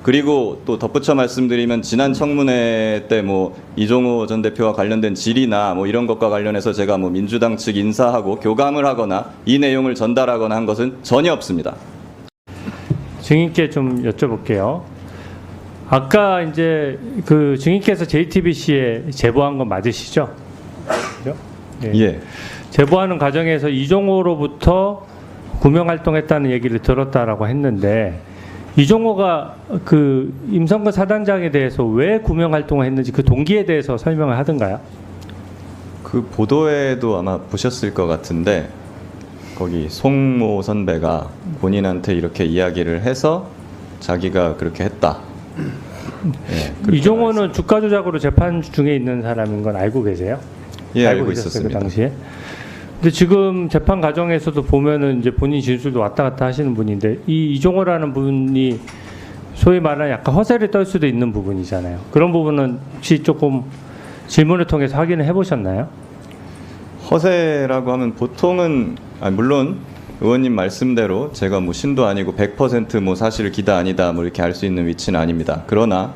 그리고 또 덧붙여 말씀드리면 지난 청문회 때 뭐 이종호 전 대표와 관련된 질의나 뭐 이런 것과 관련해서 제가 뭐 민주당 측 인사하고 교감을 하거나 이 내용을 전달하거나 한 것은 전혀 없습니다. 증인께 좀 여쭤볼게요. 아까 이제 그 증인께서 JTBC에 제보한 건 맞으시죠? 그죠? 예. 제보하는 과정에서 이종호로부터 구명 활동했다는 얘기를 들었다라고 했는데 이종호가 그 임성근 사단장에 대해서 왜 구명 활동을 했는지 그 동기에 대해서 설명을 하던가요? 그 보도에도 아마 보셨을 것 같은데 거기 송모 선배가 본인한테 이렇게 이야기를 해서 자기가 그렇게 했다. 예, 그렇게 이종호는 주가 조작으로 재판 중에 있는 사람인 건 알고 계세요? 예, 알고 계셨어요, 있었습니다. 그 당시에. 근데 지금 재판 과정에서도 보면은 이제 본인 진술도 왔다 갔다 하시는 분인데 이 이종호라는 분이 소위 말하는 약간 허세를 떨 수도 있는 부분이잖아요. 그런 부분은 혹시 조금 질문을 통해서 확인을 해보셨나요? 허세라고 하면 보통은 물론 의원님 말씀대로 제가 뭐 신도 아니고 100% 사실 기다 아니다 뭐 이렇게 알 수 있는 위치는 아닙니다. 그러나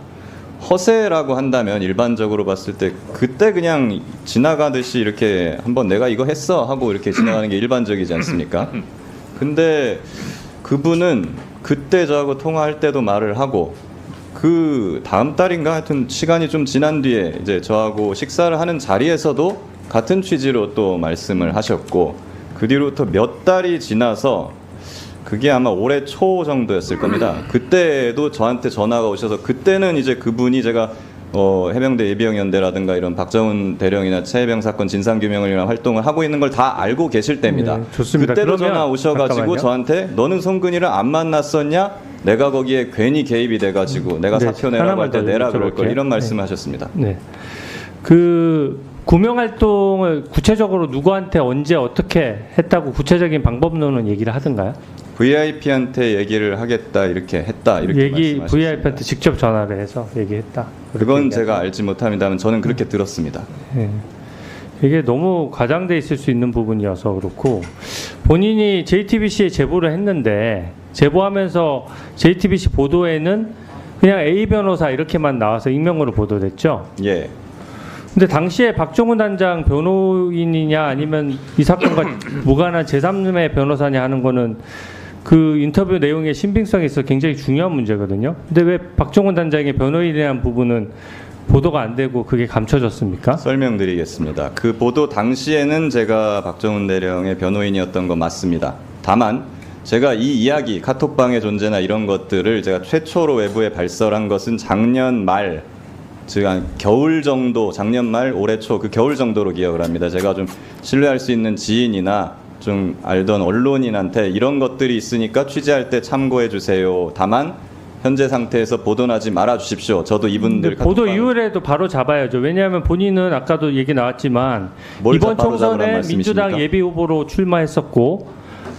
허세라고 한다면 일반적으로 봤을 때 그때 그냥 지나가듯이 이렇게 한번 내가 이거 했어 하고 이렇게 지나가는 게 일반적이지 않습니까? 근데 그분은 그때 저하고 통화할 때도 말을 하고 그 다음 달인가 하여튼 시간이 좀 지난 뒤에 이제 저하고 식사를 하는 자리에서도 같은 취지로 또 말씀을 하셨고 그 뒤로부터 몇 달이 지나서 그게 아마 올해 초 정도였을 겁니다. 그때도 저한테 전화가 오셔서 그때는 이제 그분이 제가 해병대 예비역연대라든가 이런 박정훈 대령이나 최해병 사건 진상규명을 위한 활동을 하고 있는 걸 다 알고 계실 때입니다. 네, 좋습니다. 그때도 그러면 전화 오셔가지고 잠깐만요. 저한테 너는 송근이를 안 만났었냐? 내가 거기에 괜히 개입이 돼가지고 내가 네, 사표 내라고 하나만 할 때 더 내라 그럴 걸 여쭤볼게요. 이런 말씀하셨습니다. 네. 그 구명 활동을 구체적으로 누구한테 언제 어떻게 했다고 구체적인 방법론은 얘기를 하던가요? VIP한테 얘기를 하겠다 이렇게 했다 이렇게 얘기 말씀하셨습니다. VIP한테 직접 전화를 해서 얘기했다. 그건 제가 알지 못합니다만 저는 그렇게 들었습니다. 네. 이게 너무 과장돼 있을 수 있는 부분이어서 그렇고 본인이 JTBC에 제보를 했는데 제보하면서 JTBC 보도에는 그냥 A 변호사 이렇게만 나와서 익명으로 보도됐죠. 예. 근데 당시에 박종훈 단장 변호인이냐 아니면 이 사건과 무관한 제3의 변호사냐 하는 거는 그 인터뷰 내용의 신빙성에 있어 굉장히 중요한 문제거든요. 근데 왜 박종훈 단장의 변호인에 대한 부분은 보도가 안 되고 그게 감춰졌습니까? 설명드리겠습니다. 그 보도 당시에는 제가 박정훈 대령의 변호인이었던 건 맞습니다. 다만 제가 이 이야기, 카톡방의 존재나 이런 것들을 제가 최초로 외부에 발설한 것은 작년 말, 즉 한 겨울 정도, 작년 말, 올해 초 그 겨울 정도로 기억을 합니다. 제가 좀 신뢰할 수 있는 지인이나 좀 알던 언론인한테 이런 것들이 있으니까 취재할 때 참고해 주세요. 다만 현재 상태에서 보도하지 말아 주십시오. 저도 이분들 보도 이후에도 바로 잡아야죠. 왜냐하면 본인은 아까도 얘기 나왔지만 이번 총선에 민주당 예비 후보로 출마했었고,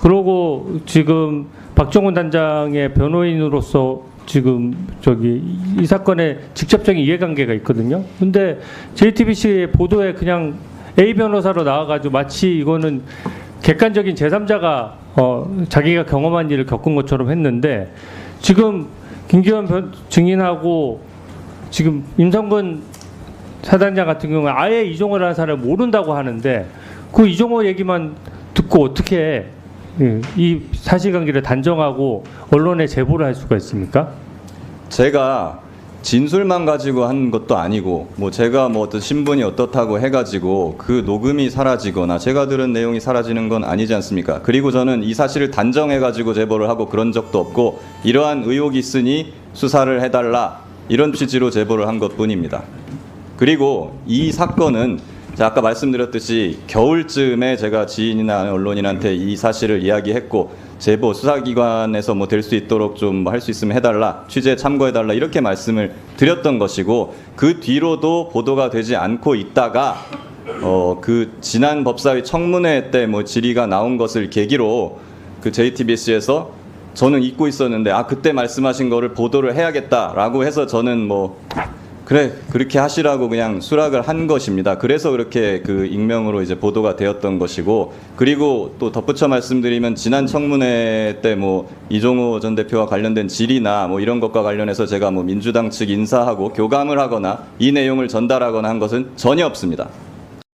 그러고 지금 박정훈 단장의 변호인으로서 지금 이 사건에 직접적인 이해관계가 있거든요. 근데 JTBC 보도에 그냥 A 변호사로 나와가지고 마치 이거는 객관적인 제3자가 자기가 경험한 일을 겪은 것처럼 했는데 지금 김기현 증인하고 지금 임성근 사단장 같은 경우는 아예 이종호라는 사람을 모른다고 하는데 그 이종호 얘기만 듣고 어떻게 이 사실관계를 단정하고 언론에 제보를 할 수가 있습니까? 제가 진술만 가지고 한 것도 아니고 뭐 제가 뭐 어떤 신분이 어떻다고 해가지고 그 녹음이 사라지거나 제가 들은 내용이 사라지는 건 아니지 않습니까? 그리고 저는 이 사실을 단정해가지고 제보를 하고 그런 적도 없고 이러한 의혹이 있으니 수사를 해달라 이런 취지로 제보를 한 것뿐입니다. 그리고 이 사건은 제가 아까 말씀드렸듯이 겨울쯤에 제가 지인이나 언론인한테 이 사실을 이야기했고 제보 수사기관에서 뭐 될 수 있도록 좀 할 수 있으면 해달라, 취재에 참고해달라 이렇게 말씀을 드렸던 것이고 그 뒤로도 보도가 되지 않고 있다가 그 지난 법사위 청문회 때 뭐 질의가 나온 것을 계기로 그 JTBC에서 저는 잊고 있었는데 그때 말씀하신 거를 보도를 해야겠다라고 해서 저는 뭐 그래 그렇게 하시라고 그냥 수락을 한 것입니다. 그래서 그렇게 그 익명으로 이제 보도가 되었던 것이고, 그리고 또 덧붙여 말씀드리면 지난 청문회 때 뭐 이종호 전 대표와 관련된 질의나 뭐 이런 것과 관련해서 제가 뭐 민주당 측 인사하고 교감을 하거나 이 내용을 전달하거나 한 것은 전혀 없습니다.